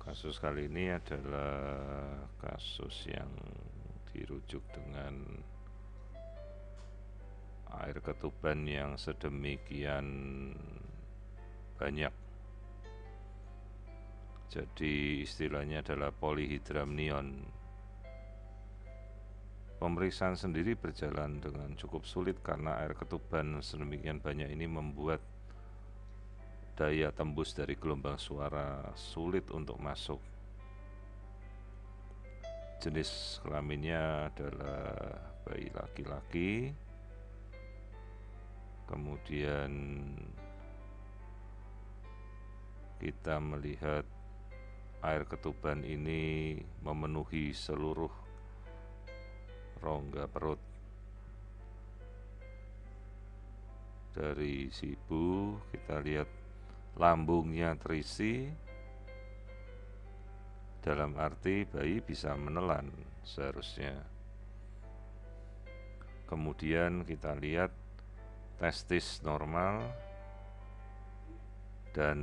Kasus kali ini adalah kasus yang dirujuk dengan air ketuban yang sedemikian banyak. Jadi istilahnya adalah polyhydramnion. Pemeriksaan sendiri berjalan dengan cukup sulit karena air ketuban sedemikian banyak ini membuat daya tembus dari gelombang suara sulit untuk masuk. Jenis kelaminnya adalah bayi laki-laki. Kemudian kita melihat air ketuban ini memenuhi seluruh rongga perut dari si ibu. Kita lihat lambungnya terisi, dalam arti bayi bisa menelan seharusnya. Kemudian kita lihat testis normal dan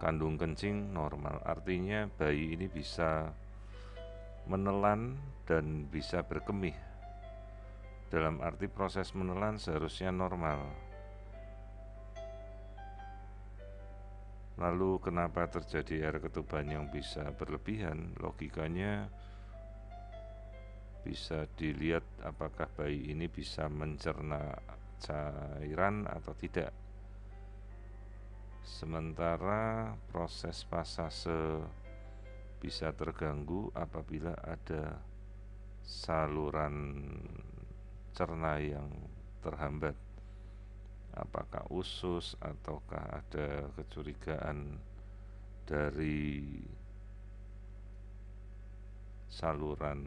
kandung kencing normal. Artinya bayi ini bisa menelan dan bisa berkemih. Dalam arti proses menelan seharusnya normal. Lalu kenapa terjadi air ketuban yang bisa berlebihan? Logikanya bisa dilihat apakah bayi ini bisa mencerna cairan atau tidak. Sementara proses pasase bisa terganggu apabila ada saluran cerna yang terhambat. Apakah usus ataukah ada kecurigaan dari saluran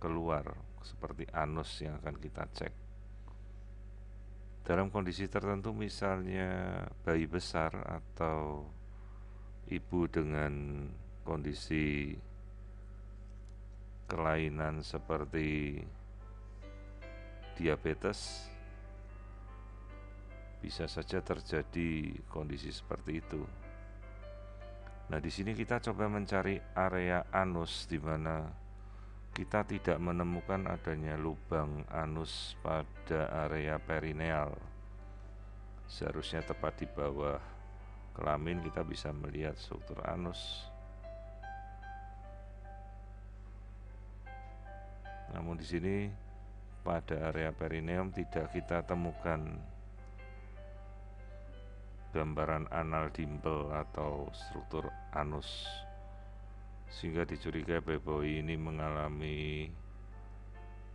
keluar seperti anus yang akan kita cek. Dalam kondisi tertentu, misalnya bayi besar atau ibu dengan kondisi kelainan seperti diabetes, bisa saja terjadi kondisi seperti itu. Nah, di sini kita coba mencari area anus di mana kita tidak menemukan adanya lubang anus pada area perineal. Seharusnya tepat di bawah kelamin kita bisa melihat struktur anus. Namun di sini pada area perineum tidak kita temukan gambaran anal dimple atau struktur anus, sehingga dicurigai bahwa ini mengalami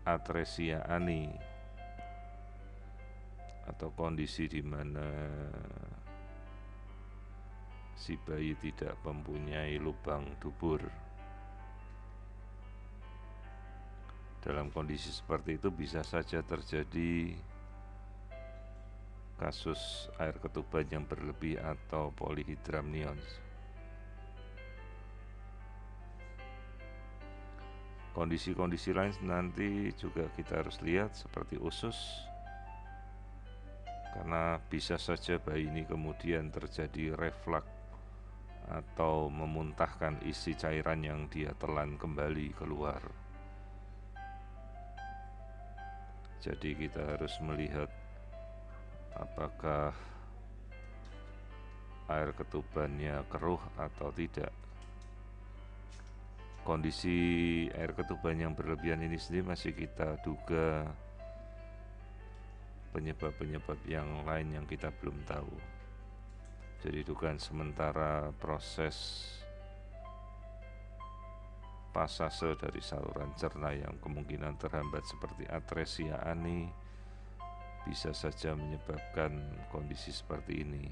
atresia ani atau kondisi di mana si bayi tidak mempunyai lubang dubur. Dalam kondisi seperti itu bisa saja terjadi kasus air ketuban yang berlebih atau polyhydramnion. Kondisi-kondisi lain nanti juga kita harus lihat seperti usus, karena bisa saja bayi ini kemudian terjadi reflux atau memuntahkan isi cairan yang dia telan kembali keluar. Jadi kita harus melihat apakah air ketubannya keruh atau tidak. Kondisi air ketuban yang berlebihan ini sendiri masih kita duga penyebab-penyebab yang lain yang kita belum tahu. Jadi dugaan sementara proses pasase dari saluran cerna yang kemungkinan terhambat seperti atresia ani bisa saja menyebabkan kondisi seperti ini.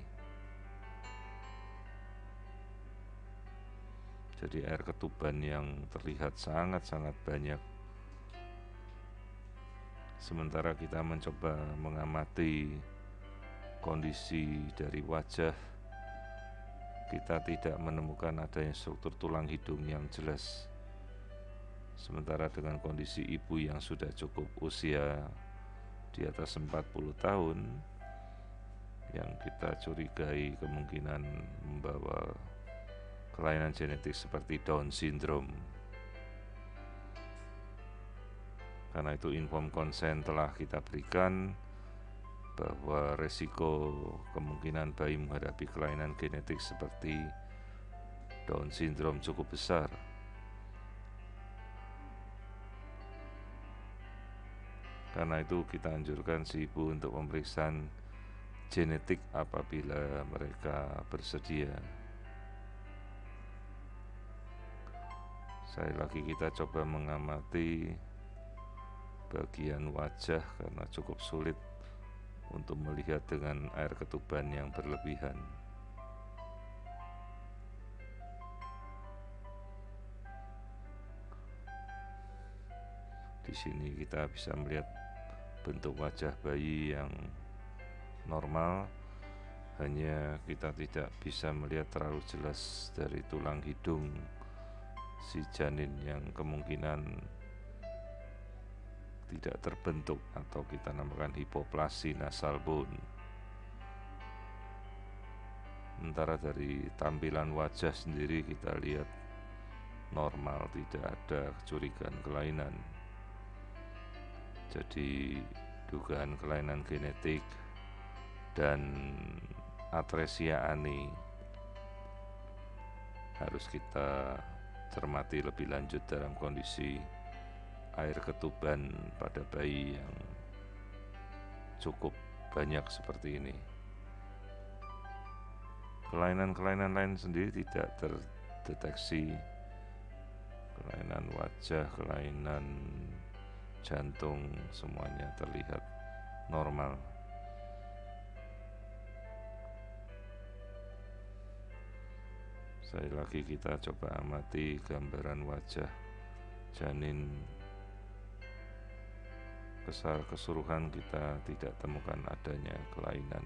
Jadi air ketuban yang terlihat sangat-sangat banyak. Sementara kita mencoba mengamati kondisi dari wajah, kita tidak menemukan adanya struktur tulang hidung yang jelas. Sementara dengan kondisi ibu yang sudah cukup usia di atas 40 tahun, yang kita curigai kemungkinan membawa kelainan genetik seperti Down syndrome. Karena itu informed consent telah kita berikan bahwa resiko kemungkinan bayi menghadapi kelainan genetik seperti Down syndrome cukup besar. Karena itu kita anjurkan si ibu untuk pemeriksaan genetik apabila mereka bersedia. Sekali lagi kita coba mengamati bagian wajah karena cukup sulit untuk melihat dengan air ketuban yang berlebihan. Di sini kita bisa melihat bentuk wajah bayi yang normal, hanya kita tidak bisa melihat terlalu jelas dari tulang hidung si janin yang kemungkinan tidak terbentuk atau kita namakan hipoplasi nasal bone. Sementara dari tampilan wajah sendiri kita lihat normal, tidak ada kecurigaan kelainan. Jadi dugaan kelainan genetik dan atresia ani harus kita cermati lebih lanjut dalam kondisi air ketuban pada bayi yang cukup banyak seperti ini. Kelainan-kelainan lain sendiri tidak terdeteksi. Kelainan wajah, kelainan jantung, semuanya terlihat normal. Sekali lagi kita coba amati gambaran wajah janin. Secara keseluruhan kita tidak temukan adanya kelainan.